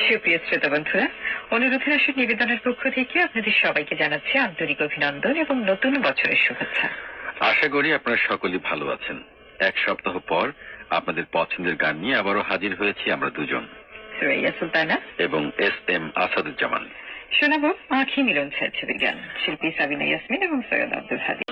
সুপ্রিয় শ্রোতা বন্ধুরা, অনুরোধের আসর নিবেদনের পক্ষ থেকে আপনাদের সবাইকে জানাচ্ছি আন্তরিক অভিনন্দন এবং নতুন বছরের শুভেচ্ছা। আশা করি আপনারা সকলেই ভালো আছেন। এক সপ্তাহ পর আপনাদের পছন্দের গান নিয়ে আবারও হাজির হয়েছি আমরা দুজন, সুরাইয়া সুলতানা এবং SM আসাদুজ্জামান। শোনাবো আঁখি মিলন ছায়াছবির গান, শিল্পী সাবিনা ইয়াসমিন এবং সৈয়দ আব্দুল হাদী।